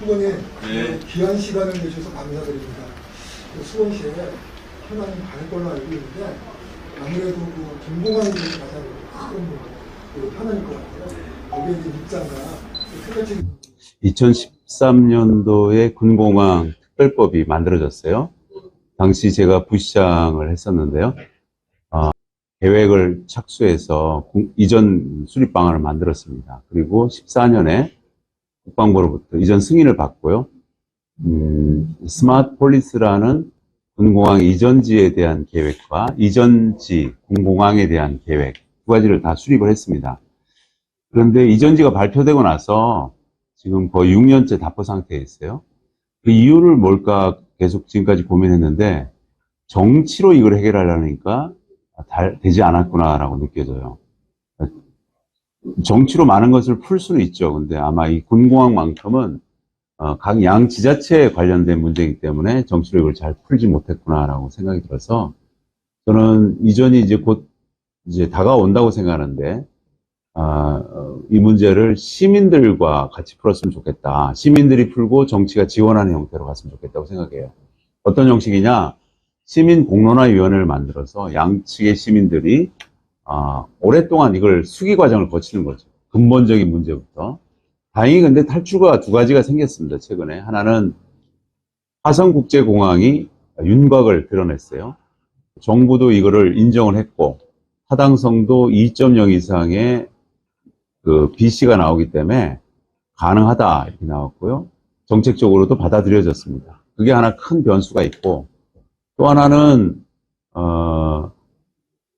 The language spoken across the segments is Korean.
후보님, 네. 귀한 시간을 내주셔서 감사드립니다. 수원시에 현안이 많을 걸로 알고 있는데 아무래도 그 김공환 분이 가장 큰 그 현안일 것 같아요. 거기에 이제 입장과 특별책 2013년도에 군공항 특별법이 만들어졌어요. 당시 제가 부시장을 했었는데요. 계획을 착수해서 이전 수립 방안을 만들었습니다. 그리고 14년에 국방부로부터 이전 승인을 받고요. 스마트 폴리스라는 군공항 이전지에 대한 계획과 이전지 군공항에 대한 계획 두 가지를 다 수립을 했습니다. 그런데 이전지가 발표되고 나서 지금 거의 6년째 답보 상태에 있어요. 그 이유를 뭘까 계속 지금까지 고민했는데 정치로 이걸 해결하려니까 되지 않았구나라고 느껴져요. 정치로 많은 것을 풀 수는 있죠. 근데 아마 이 군공항만큼은 각 양 지자체에 관련된 문제이기 때문에 정치로 이걸 잘 풀지 못했구나라고 생각이 들어서 저는 이전이 이제 곧 이제 다가온다고 생각하는데 이 문제를 시민들과 같이 풀었으면 좋겠다. 시민들이 풀고 정치가 지원하는 형태로 갔으면 좋겠다고 생각해요. 어떤 형식이냐? 시민공론화위원회를 만들어서 양측의 시민들이 오랫동안 이걸 수기 과정을 거치는 거죠. 근본적인 문제부터. 다행히 근데 탈출구가 두 가지가 생겼습니다. 최근에. 하나는 화성국제공항이 윤곽을 드러냈어요. 정부도 이거를 인정을 했고 타당성도 2.0 이상의 그 BC가 나오기 때문에 가능하다 이렇게 나왔고요. 정책적으로도 받아들여졌습니다. 그게 하나 큰 변수가 있고 또 하나는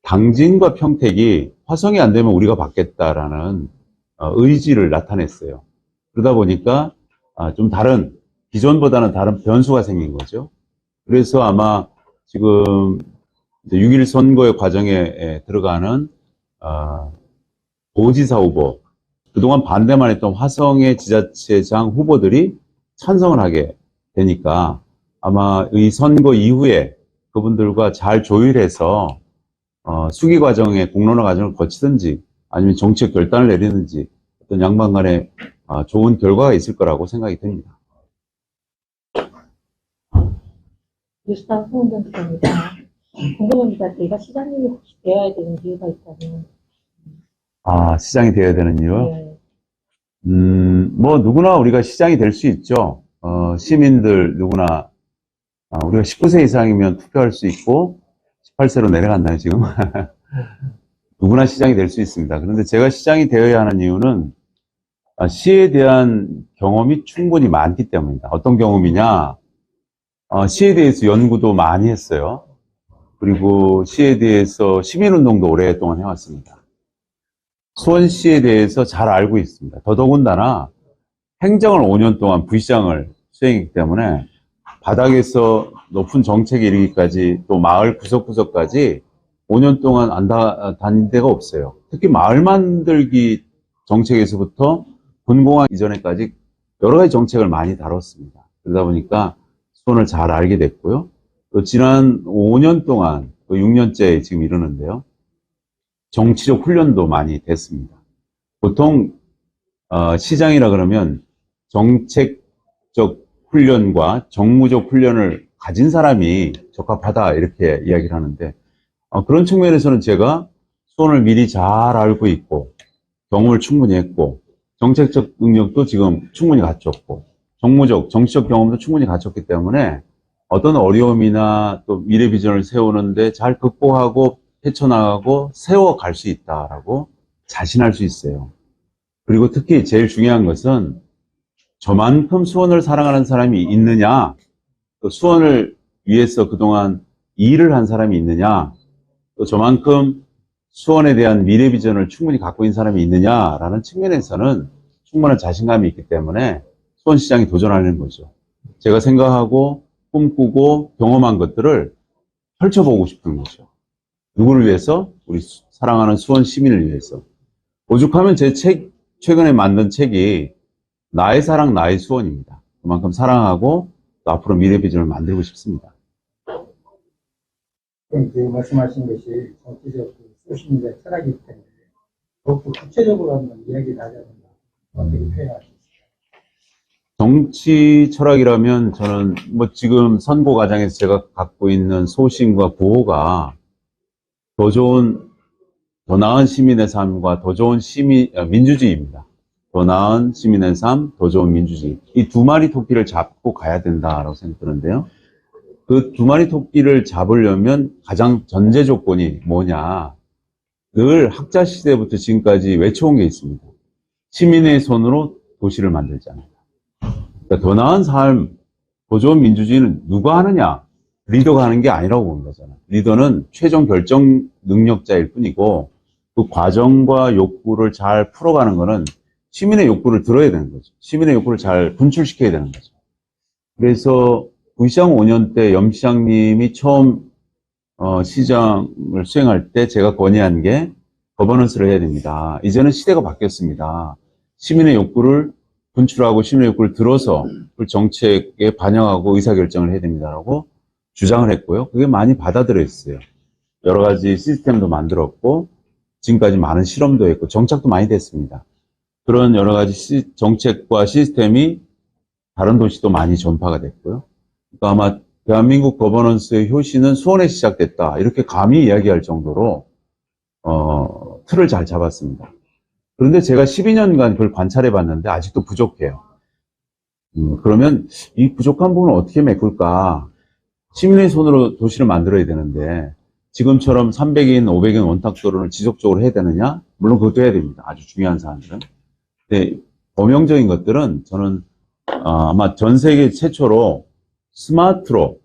당진과 평택이 화성이 안 되면 우리가 받겠다라는 의지를 나타냈어요. 그러다 보니까 좀 다른 기존보다는 다른 변수가 생긴 거죠. 그래서 아마 지금 6.1 선거의 과정에 들어가는 도지사 후보, 그동안 반대만 했던 화성의 지자체장 후보들이 찬성을 하게 되니까 아마 이 선거 이후에 그분들과 잘 조율해서 수기 과정에 공론화 과정을 거치든지 아니면 정책 결단을 내리든지 어떤 양방 간에 좋은 결과가 있을 거라고 생각이 듭니다. 유스타 후원전입니다. 궁금합니다. 내가 시장님이 혹시 되어야 되는 이유가 있다면. 시장이 되어야 되는 이유? 네. 뭐 누구나 우리가 시장이 될 수 있죠. 시민들 누구나 우리가 19세 이상이면 투표할 수 있고 18세로 내려갔나요 지금? 누구나 시장이 될 수 있습니다. 그런데 제가 시장이 되어야 하는 이유는 시에 대한 경험이 충분히 많기 때문입니다. 어떤 경험이냐? 시에 대해서 연구도 많이 했어요. 그리고 시에 대해서 시민운동도 오랫동안 해왔습니다. 수원시에 대해서 잘 알고 있습니다. 더더군다나 행정을 5년 동안 부시장을 수행했기 때문에 바닥에서 높은 정책에 이르기까지 또 마을 구석구석까지 5년 동안 안 다닌 데가 없어요. 특히 마을 만들기 정책에서부터 군공항 이전에까지 여러 가지 정책을 많이 다뤘습니다. 그러다 보니까 수원을 잘 알게 됐고요. 또 지난 5년 동안, 또 6년째 지금 이러는데요. 정치적 훈련도 많이 됐습니다. 보통 시장이라 그러면 정책적 훈련과 정무적 훈련을 가진 사람이 적합하다 이렇게 이야기를 하는데 그런 측면에서는 제가 수원을 미리 잘 알고 있고 경험을 충분히 했고 정책적 능력도 지금 충분히 갖췄고 정무적, 정치적 경험도 충분히 갖췄기 때문에 어떤 어려움이나 또 미래 비전을 세우는데 잘 극복하고 헤쳐나가고 세워갈 수 있다라고 자신할 수 있어요. 그리고 특히 제일 중요한 것은 저만큼 수원을 사랑하는 사람이 있느냐, 또 수원을 위해서 그동안 일을 한 사람이 있느냐, 또 저만큼 수원에 대한 미래 비전을 충분히 갖고 있는 사람이 있느냐라는 측면에서는 충분한 자신감이 있기 때문에 수원시장이 도전하는 거죠. 제가 생각하고 꿈꾸고 경험한 것들을 펼쳐보고 싶은 거죠. 누구를 위해서? 우리 사랑하는 수원 시민을 위해서. 오죽하면 제 최근에 만든 책이 나의 사랑, 나의 수원입니다. 그만큼 사랑하고 또 앞으로 미래 비전을 만들고 싶습니다. 말씀하신 것이 정치적 소신의 철학이기 때문에 더욱더 구체적으로 한번 이야기를 하자면 어떻게 표현하시겠습니까? 정치 철학이라면 저는 뭐 지금 선거 과정에서 제가 갖고 있는 소신과 구호가 더 좋은, 더 나은 시민의 삶과 더 좋은 민주주의입니다. 더 나은 시민의 삶, 더 좋은 민주주의. 이 두 마리 토끼를 잡고 가야 된다라고 생각드는데요. 그 두 마리 토끼를 잡으려면 가장 전제 조건이 뭐냐. 늘 학자 시대부터 지금까지 외쳐온 게 있습니다. 시민의 손으로 도시를 만들자는 거. 그러니까 더 나은 삶, 더 좋은 민주주의는 누가 하느냐? 리더가 하는 게 아니라고 보는 거잖아요. 리더는 최종 결정 능력자일 뿐이고 그 과정과 욕구를 잘 풀어가는 거는 시민의 욕구를 들어야 되는 거죠. 시민의 욕구를 잘 분출시켜야 되는 거죠. 그래서 구시장 5년 때 염시장님이 처음 시장을 수행할 때 제가 건의한 게 거버넌스를 해야 됩니다. 이제는 시대가 바뀌었습니다. 시민의 욕구를 분출하고 시민의 욕구를 들어서 그 정책에 반영하고 의사결정을 해야 됩니다라고 주장을 했고요. 그게 많이 받아들여졌어요. 여러 가지 시스템도 만들었고 지금까지 많은 실험도 했고 정착도 많이 됐습니다. 그런 여러 가지 정책과 시스템이 다른 도시도 많이 전파가 됐고요. 그러니까 아마 대한민국 거버넌스의 효시는 수원에 시작됐다. 이렇게 감히 이야기할 정도로 틀을 잘 잡았습니다. 그런데 제가 12년간 그걸 관찰해 봤는데 아직도 부족해요. 그러면 이 부족한 부분을 어떻게 메꿀까? 시민의 손으로 도시를 만들어야 되는데 지금처럼 300인, 500인 원탁도로를 지속적으로 해야 되느냐? 물론 그것도 해야 됩니다. 아주 중요한 사안들은. 근데 범용적인 것들은 저는 아마 전 세계 최초로 스마트로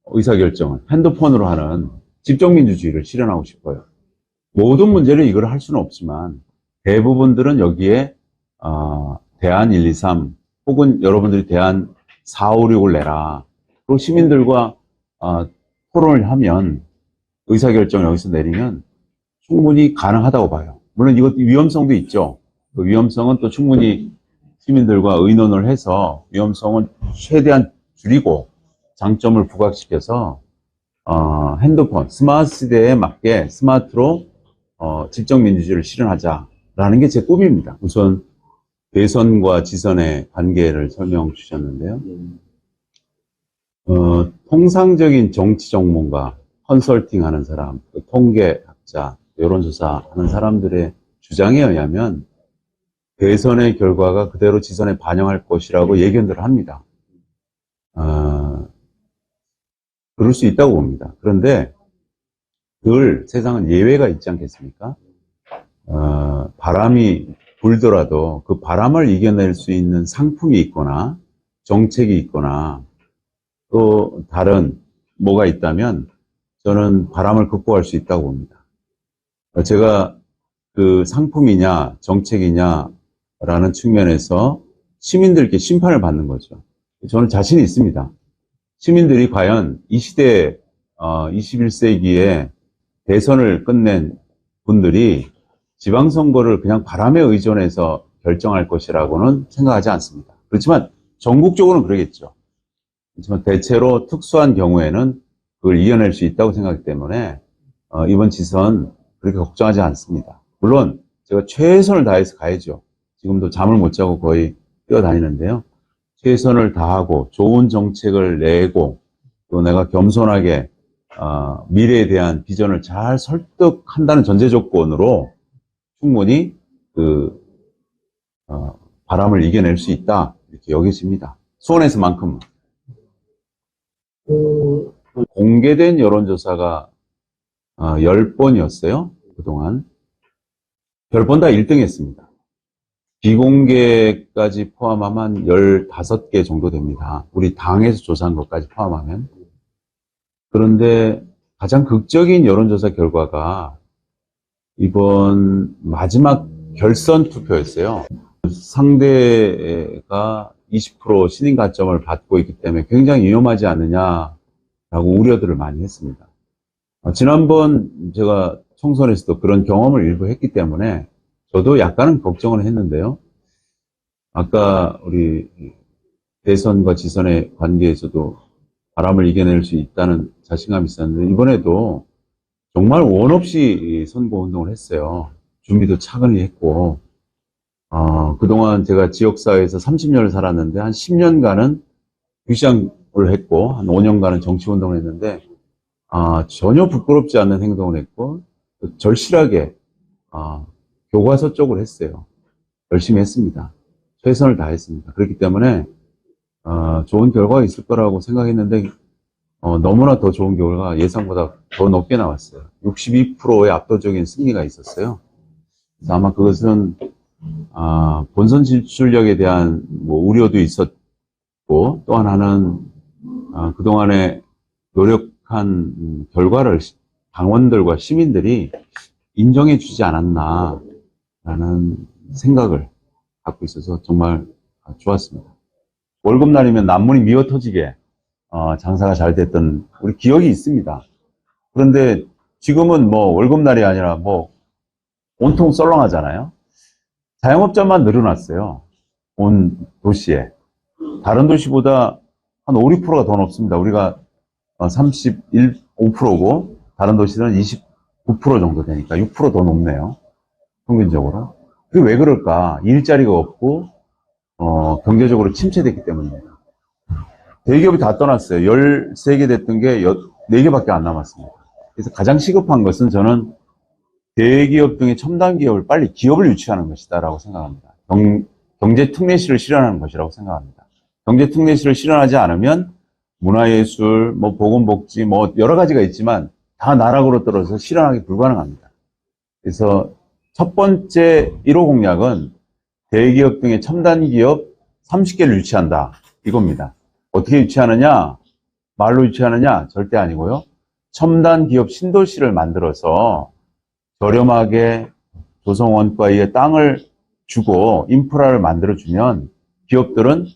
의사결정을 핸드폰으로 하는 집정민주주의를 실현하고 싶어요. 모든 문제를 이걸 할 수는 없지만 대부분들은 여기에 대안 1, 2, 3 혹은 여러분들이 대안 4, 5, 6을 내라. 그리고 시민들과 토론을 하면 의사결정을 여기서 내리면 충분히 가능하다고 봐요. 물론 이것 위험성도 있죠. 그 위험성은 또 충분히 시민들과 의논을 해서 위험성은 최대한 줄이고 장점을 부각시켜서 핸드폰, 스마트 시대에 맞게 스마트로 집정민주주의를 실현하자라는 게 제 꿈입니다. 우선 대선과 지선의 관계를 설명 주셨는데요. 통상적인 정치 전문가, 컨설팅 하는 사람, 통계학자, 여론조사 하는 사람들의 주장에 의하면 대선의 결과가 그대로 지선에 반영할 것이라고 예견들을 합니다. 그럴 수 있다고 봅니다. 그런데 늘 세상은 예외가 있지 않겠습니까? 바람이 불더라도 그 바람을 이겨낼 수 있는 상품이 있거나 정책이 있거나 또 다른 뭐가 있다면 저는 바람을 극복할 수 있다고 봅니다. 제가 그 상품이냐 정책이냐라는 측면에서 시민들께 심판을 받는 거죠. 저는 자신이 있습니다. 시민들이 과연 이 시대 21세기에 대선을 끝낸 분들이 지방선거를 그냥 바람에 의존해서 결정할 것이라고는 생각하지 않습니다. 그렇지만 전국적으로는 그러겠죠. 그렇지만 대체로 특수한 경우에는 그걸 이겨낼 수 있다고 생각하기 때문에 이번 지선 그렇게 걱정하지 않습니다. 물론 제가 최선을 다해서 가야죠. 지금도 잠을 못 자고 거의 뛰어다니는데요. 최선을 다하고 좋은 정책을 내고 또 내가 겸손하게 미래에 대한 비전을 잘 설득한다는 전제 조건으로 충분히 바람을 이겨낼 수 있다 이렇게 여겨집니다. 수원에서만큼. 공개된 여론조사가 10번이었어요. 그동안. 10번 다 1등 했습니다. 비공개까지 포함하면 15개 정도 됩니다. 우리 당에서 조사한 것까지 포함하면. 그런데 가장 극적인 여론조사 결과가 이번 마지막 결선 투표였어요. 상대가 20% 신인 가점을 받고 있기 때문에 굉장히 위험하지 않느냐라고 우려들을 많이 했습니다. 지난번 제가 총선에서도 그런 경험을 일부 했기 때문에 저도 약간은 걱정을 했는데요. 아까 우리 대선과 지선의 관계에서도 바람을 이겨낼 수 있다는 자신감이 있었는데 이번에도 정말 원 없이 선거 운동을 했어요. 준비도 차근히 했고 그동안 제가 지역사회에서 30년을 살았는데, 한 10년간은 시장을 했고, 한 5년간은 정치운동을 했는데, 전혀 부끄럽지 않는 행동을 했고, 절실하게, 교과서 쪽을 했어요. 열심히 했습니다. 최선을 다했습니다. 그렇기 때문에, 좋은 결과가 있을 거라고 생각했는데, 너무나 더 좋은 결과가 예상보다 더 높게 나왔어요. 62%의 압도적인 승리가 있었어요. 그래서 아마 그것은, 본선 진출력에 대한 우려도 있었고, 또 하나는, 그동안에 노력한 결과를 당원들과 시민들이 인정해 주지 않았나라는 생각을 갖고 있어서 정말 좋았습니다. 월급날이면 남문이 미어 터지게 장사가 잘 됐던 우리 기억이 있습니다. 그런데 지금은 월급날이 아니라 온통 썰렁하잖아요. 자영업자만 늘어났어요. 온 도시에. 다른 도시보다 한 5, 6%가 더 높습니다. 우리가 5%고 다른 도시는 29% 정도 되니까 6% 더 높네요. 평균적으로. 그게 왜 그럴까? 일자리가 없고 경제적으로 침체됐기 때문입니다. 대기업이 다 떠났어요. 13개 됐던 게 4개밖에 안 남았습니다. 그래서 가장 시급한 것은 저는 대기업 등의 첨단 기업을 빨리 기업을 유치하는 것이다라고 생각합니다. 경제 특례시를 실현하는 것이라고 생각합니다. 경제 특례시를 실현하지 않으면 문화예술, 보건복지, 여러 가지가 있지만 다 나락으로 떨어져서 실현하기 불가능합니다. 그래서 첫 번째 1호 공약은 대기업 등의 첨단 기업 30개를 유치한다. 이겁니다. 어떻게 유치하느냐? 말로 유치하느냐? 절대 아니고요. 첨단 기업 신도시를 만들어서 저렴하게 조성원가의 땅을 주고 인프라를 만들어주면 기업들은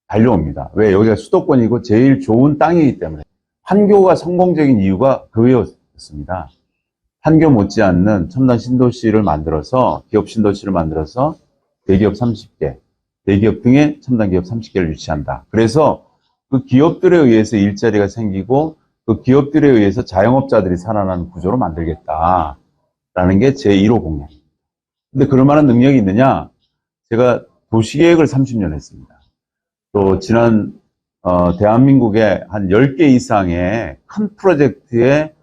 달려옵니다. 왜? 여기가 수도권이고 제일 좋은 땅이기 때문에. 판교가 성공적인 이유가 그거였습니다. 판교 못지않는 첨단 신도시를 만들어서, 기업 신도시를 만들어서 대기업 30개, 대기업 등의 첨단 기업 30개를 유치한다. 그래서 그 기업들에 의해서 일자리가 생기고 그 기업들에 의해서 자영업자들이 살아나는 구조로 만들겠다라는 게 제 1호 공약입니다. 근데 그럴 만한 능력이 있느냐? 제가 도시계획을 30년 했습니다. 또 지난 대한민국의 한 10개 이상의 큰 프로젝트의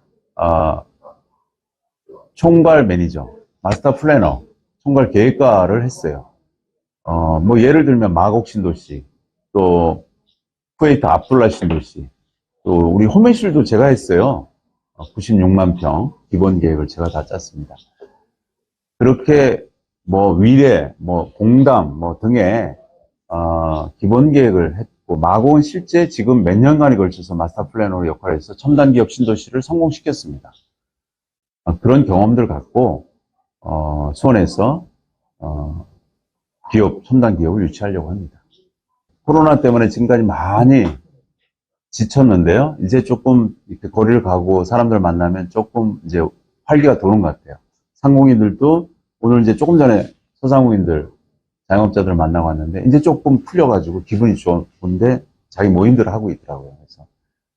총괄 매니저, 마스터 플래너, 총괄 계획가를 했어요. 예를 들면 마곡 신도시, 또 쿠웨이트 압둘라 신도시, 또 우리 호메실도 제가 했어요. 96만 평 기본 계획을 제가 다 짰습니다. 그렇게 위례, 공담 등의 기본 계획을 했고, 마곡은 실제 지금 몇 년간에 걸쳐서 마스터 플래너로 역할을 해서 첨단 기업 신도시를 성공시켰습니다. 그런 경험들 갖고 수원에서 첨단 기업을 유치하려고 합니다. 코로나 때문에 지금까지 많이 지쳤는데요. 이제 조금 이렇게 거리를 가고 사람들 만나면 조금 이제 활기가 도는 것 같아요. 상공인들도 오늘 이제 조금 전에 소상공인들, 자영업자들 만나고 왔는데 이제 조금 풀려가지고 기분이 좋은데 자기 모임들을 하고 있더라고요. 그래서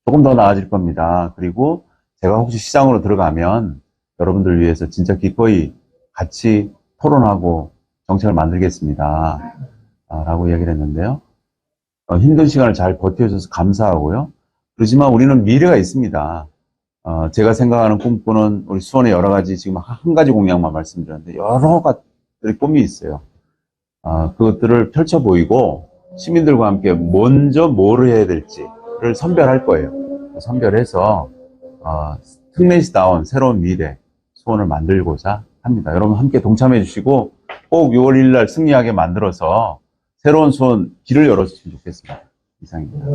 조금 더 나아질 겁니다. 그리고 제가 혹시 시장으로 들어가면 여러분들 위해서 진짜 기꺼이 같이 토론하고 정책을 만들겠습니다. 라고 얘기를 했는데요. 힘든 시간을 잘 버텨줘서 감사하고요. 그렇지만 우리는 미래가 있습니다. 제가 생각하는 꿈꾸는 우리 수원의 여러 가지, 지금 한 가지 공약만 말씀드렸는데 여러 가지들의 꿈이 있어요. 그것들을 펼쳐 보이고 시민들과 함께 먼저 뭘 해야 될지를 선별할 거예요. 선별해서 특례시다운 새로운 미래 수원을 만들고자 합니다. 여러분 함께 동참해 주시고 꼭 6월 1일 날 승리하게 만들어서 새로운 수원 길을 열어주시면 좋겠습니다. 이상입니다.